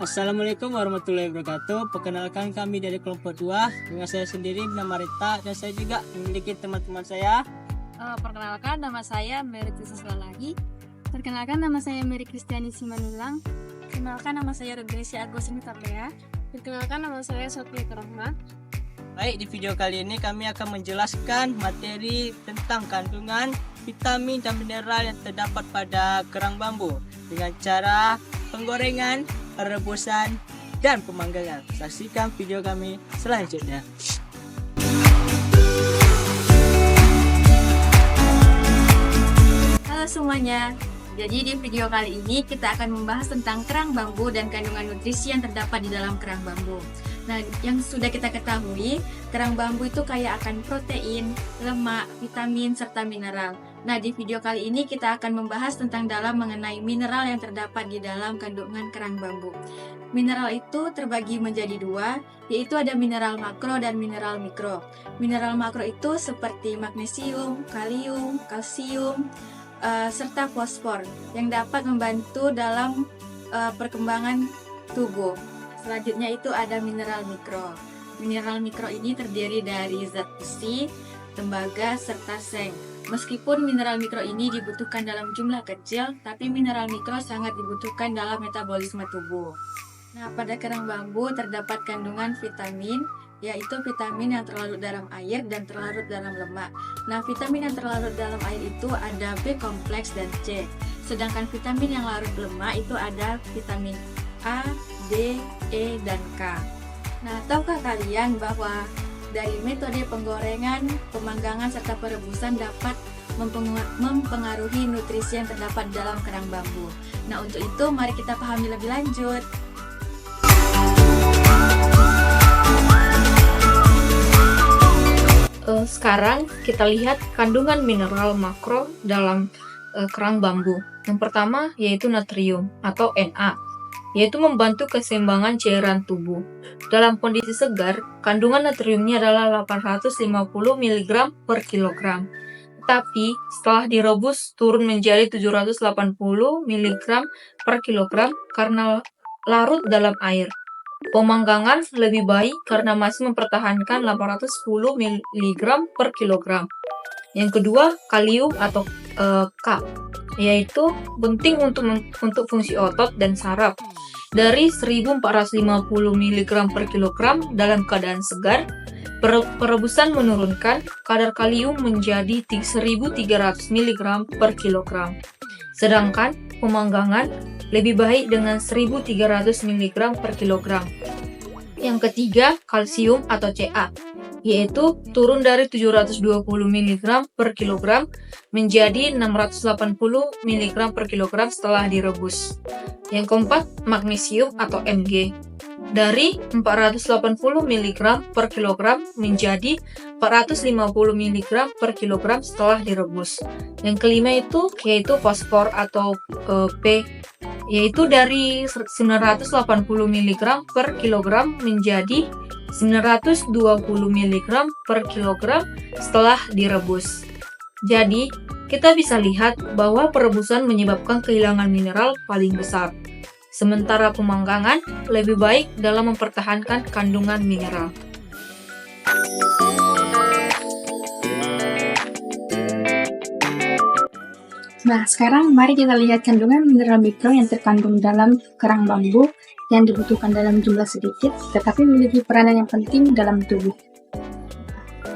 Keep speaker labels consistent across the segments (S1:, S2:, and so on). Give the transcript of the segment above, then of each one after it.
S1: Assalamualaikum warahmatullahi wabarakatuh. Perkenalkan kami dari kelompok 2 dengan saya sendiri bernama Rita dan saya juga memiliki teman-teman saya.
S2: Perkenalkan, nama saya Mary Trisisla lagi. Perkenalkan, nama saya Mary Kristiani Simanulang. Perkenalkan, nama saya Rodresia Agosini Taplea. Perkenalkan, nama saya Sofia Rahma.
S1: Baik, di video kali ini kami akan menjelaskan materi tentang kandungan vitamin dan mineral yang terdapat pada kerang bambu dengan cara penggorengan, rebusan, dan pemanggangan. Saksikan video kami selanjutnya.
S2: Halo semuanya, jadi di video kali ini kita akan membahas tentang kerang bambu dan kandungan nutrisi yang terdapat di dalam kerang bambu. Nah, yang sudah kita ketahui, kerang bambu itu kaya akan protein, lemak, vitamin, serta mineral. Nah, di video kali ini kita akan membahas tentang dalam mengenai mineral yang terdapat di dalam kandungan kerang bambu. Mineral itu terbagi menjadi dua, yaitu ada mineral makro dan mineral mikro. Mineral makro itu seperti magnesium, kalium, kalsium, serta fosfor yang dapat membantu dalam perkembangan tubuh. Selanjutnya itu ada mineral mikro. Mineral mikro ini terdiri dari zat besi, tembaga, serta seng. Meskipun mineral mikro ini dibutuhkan dalam jumlah kecil, tapi mineral mikro sangat dibutuhkan dalam metabolisme tubuh. Nah, pada kerang bambu terdapat kandungan vitamin, yaitu vitamin yang terlarut dalam air dan terlarut dalam lemak. Nah, vitamin yang terlarut dalam air itu ada B kompleks dan C. Sedangkan vitamin yang larut lemak itu ada vitamin A, D, E, dan K. Nah, tahukah kalian bahwa dari metode penggorengan, pemanggangan, serta perebusan dapat mempengaruhi nutrisi yang terdapat dalam kerang bambu. Nah, untuk itu mari kita pahami lebih lanjut.
S3: Sekarang kita lihat kandungan mineral makro dalam kerang bambu. Yang pertama yaitu natrium atau Na, yaitu membantu keseimbangan cairan tubuh. Dalam kondisi segar, kandungan natriumnya adalah 850 mg per kilogram. Tapi setelah direbus turun menjadi 780 mg per kilogram karena larut dalam air. Pemanggangan lebih baik karena masih mempertahankan 810 mg per kilogram. Yang kedua, kalium atau K, yaitu penting untuk fungsi otot dan saraf. Dari 1450 mg per kilogram dalam keadaan segar, perebusan menurunkan kadar kalium menjadi 1300 mg per kilogram. Sedangkan pemanggangan lebih baik dengan 1300 mg per kilogram. Yang ketiga, kalsium atau Ca, yaitu turun dari 720 mg per kilogram menjadi 680 mg per kilogram setelah direbus. Yang keempat, magnesium atau Mg, dari 480 mg per kilogram menjadi 450 mg per kilogram setelah direbus. Yang kelima yaitu fosfor atau P, yaitu dari 980 mg per kilogram menjadi 920 mg per kilogram setelah direbus. Jadi, kita bisa lihat bahwa perebusan menyebabkan kehilangan mineral paling besar. Sementara pemanggangan lebih baik dalam mempertahankan kandungan mineral.
S4: Nah, sekarang mari kita lihat kandungan mineral mikro yang terkandung dalam kerang bambu yang dibutuhkan dalam jumlah sedikit, tetapi memiliki peranan yang penting dalam tubuh.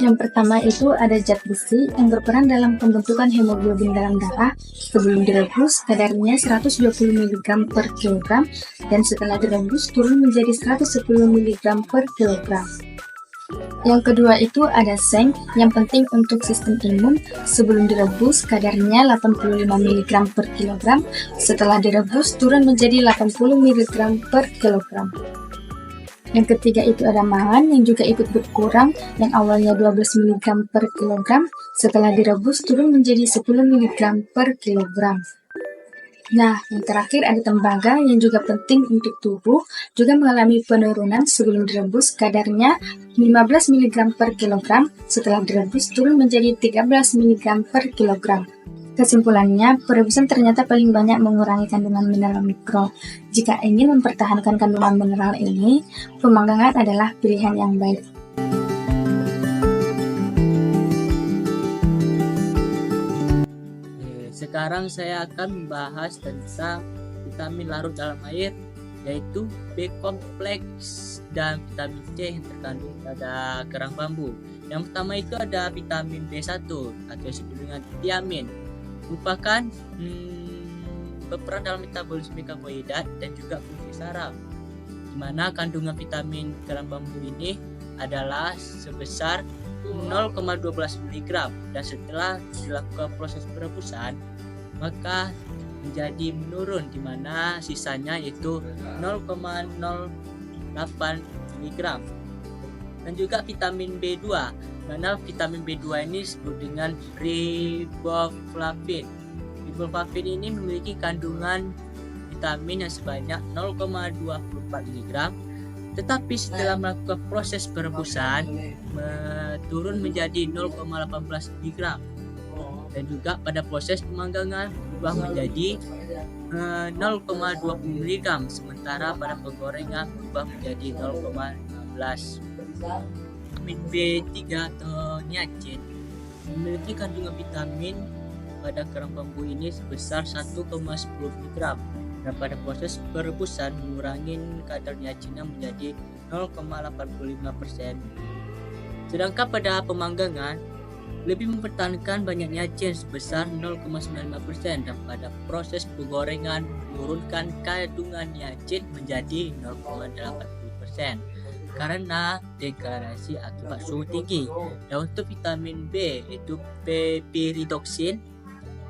S4: Yang pertama itu ada zat besi yang berperan dalam pembentukan hemoglobin dalam darah. Sebelum direbus, kadarnya 120 mg per kilogram, dan setelah direbus turun menjadi 110 mg per kilogram. Yang kedua itu ada seng yang penting untuk sistem imun. Sebelum direbus, kadarnya 85 mg per kilogram. Setelah direbus, turun menjadi 80 mg per kilogram. Yang ketiga itu ada mangan yang juga ikut berkurang, yang awalnya 12 mg per kilogram, setelah direbus turun menjadi 10 mg per kilogram. Nah, yang terakhir ada tembaga yang juga penting untuk tubuh, juga mengalami penurunan sebelum direbus, kadarnya 15 mg per kilogram, setelah direbus turun menjadi 13 mg per kilogram. Kesimpulannya, perebusan ternyata paling banyak mengurangi kandungan mineral mikro. Jika ingin mempertahankan kandungan mineral ini, pemanggangan adalah pilihan yang baik.
S1: Sekarang saya akan membahas tentang vitamin larut dalam air, yaitu B kompleks dan vitamin C yang terkandung pada kerang bambu. Yang pertama itu ada vitamin B1 atau disebut dengan tiamin, merupakan berperan dalam metabolisme karbohidrat dan juga fungsi saraf, di mana kandungan vitamin kerang bambu ini adalah sebesar 0,12 mg, dan setelah dilakukan proses perebusan maka menjadi menurun, di mana sisanya yaitu 0,08 mg. Dan juga vitamin B2, mana vitamin B2 ini disebut dengan riboflavin. Riboflavin ini memiliki kandungan vitamin yang sebanyak 0,24 mg, tetapi setelah melakukan proses perebusan turun menjadi 0,18 mg, dan juga pada proses pemanggangan berubah menjadi 0,20 mg, sementara pada penggorengan berubah menjadi 0,15. Vitamin B3 atau niacin memiliki kandungan vitamin pada kerang bambu ini sebesar 1,10 mg, dan pada proses perebusan mengurangi kadar niacinnya menjadi 0,85%. Sedangkan pada pemanggangan lebih mempertahankan banyak niacin sebesar 0,95%, dan pada proses penggorengan menurunkan kandungan niacin menjadi 0,80% karena degradasi akibat suhu tinggi. Dan untuk vitamin B itu pepiridoxin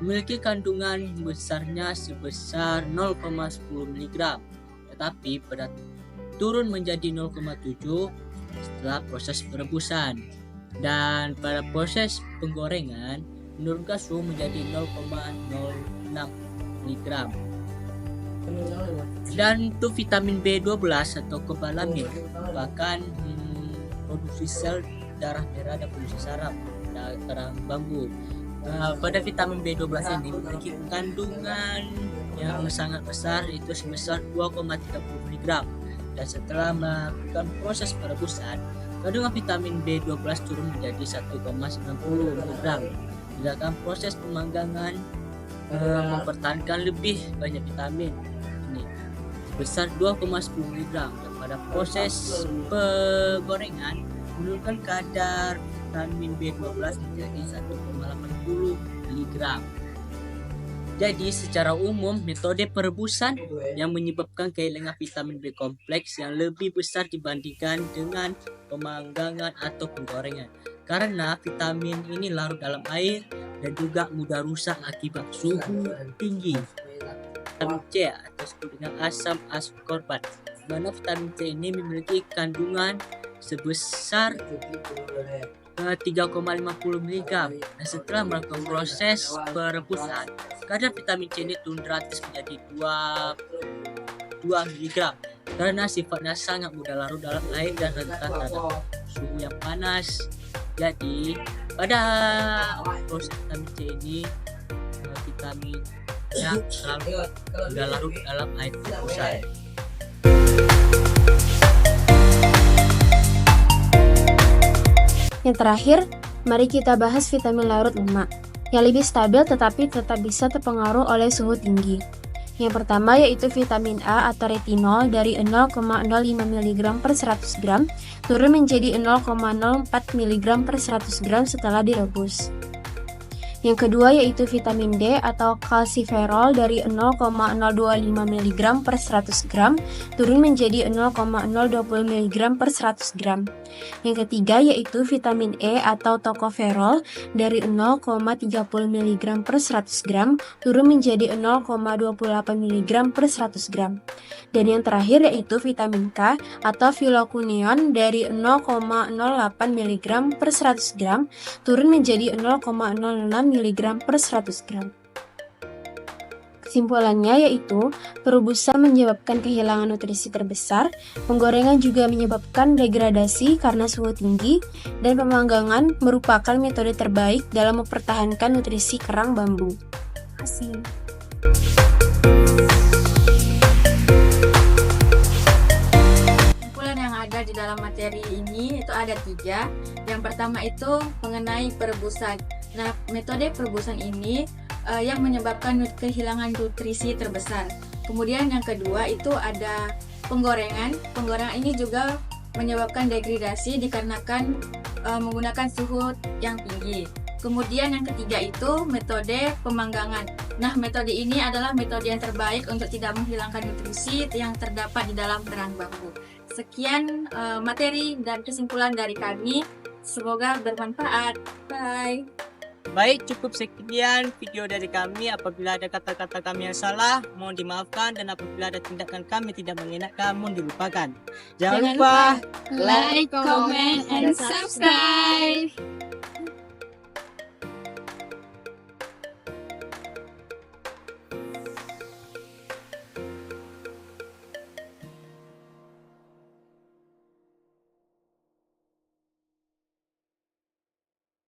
S1: memiliki kandungan besarnya sebesar 0,10 mg, tetapi pada turun menjadi 0,7 setelah proses perebusan, dan pada proses penggorengan menurunkan suhu menjadi 0,06 mg. Dan untuk vitamin B12 atau kobalamin merupakan produksi sel darah merah dan fungsi saraf pada kerang bambu. Pada vitamin B12 ini memiliki kandungan yang sangat besar, itu sebesar 2,30 mg, dan setelah melakukan proses perebusan kandungan vitamin B12 turun menjadi 1,90 mg. Sedangkan proses pemanggangan mempertahankan lebih banyak vitamin ini sebesar 2,10 mg, dan pada proses penggorengan menurunkan kadar vitamin B12 menjadi 1,80 mg. Jadi secara umum metode perebusan yang menyebabkan kehilangan vitamin B kompleks yang lebih besar dibandingkan dengan pemanggangan atau penggorengan, karena vitamin ini larut dalam air dan juga mudah rusak akibat suhu tinggi. Vitamin C atau disebut dengan asam ascorbat, mana vitamin C ini memiliki kandungan sebesar 3,50 mg, dan setelah melakukan proses perebusan kadar vitamin C ini turun drastis menjadi 2 mg karena sifatnya sangat mudah larut dalam air dan rentan terhadap suhu yang panas. Jadi pada proses vitamin C ini vitamin yang selalu mudah larut dalam air perebusan.
S5: Yang terakhir, mari kita bahas vitamin larut lemak yang lebih stabil tetapi tetap bisa terpengaruh oleh suhu tinggi. Yang pertama yaitu vitamin A atau retinol dari 0,05 mg per 100 gram turun menjadi 0,04 mg per 100 gram setelah direbus. Yang kedua yaitu vitamin D atau kalsiferol dari 0,025 mg per 100 gram turun menjadi 0,020 mg per 100 gram. Yang ketiga yaitu vitamin E atau tokoferol dari 0,30 mg per 100 gram turun menjadi 0,28 mg per 100 gram. Dan yang terakhir yaitu vitamin K atau phylloquinone dari 0,08 mg per 100 gram turun menjadi 0,06 mg per 100 gram. Kesimpulannya yaitu perebusan menyebabkan kehilangan nutrisi terbesar, penggorengan juga menyebabkan degradasi karena suhu tinggi, dan pemanggangan merupakan metode terbaik dalam mempertahankan nutrisi kerang bambu. kasih.
S2: Kesimpulan yang ada di dalam materi ini itu ada 3. Yang pertama itu mengenai perebusan. Nah, metode perebusan ini yang menyebabkan kehilangan nutrisi terbesar. Kemudian yang kedua itu ada penggorengan. Penggorengan ini juga menyebabkan degradasi dikarenakan menggunakan suhu yang tinggi. Kemudian yang ketiga itu metode pemanggangan. Nah, metode ini adalah metode yang terbaik untuk tidak menghilangkan nutrisi yang terdapat di dalam kerang bambu. Sekian materi dan kesimpulan dari kami. Semoga bermanfaat. Bye.
S1: Baik, cukup sekian video dari kami. Apabila ada kata-kata kami yang salah, mohon dimaafkan. Dan apabila ada tindakan kami tidak mengenakan, mohon dilupakan. Jangan lupa
S2: like, comment, and subscribe.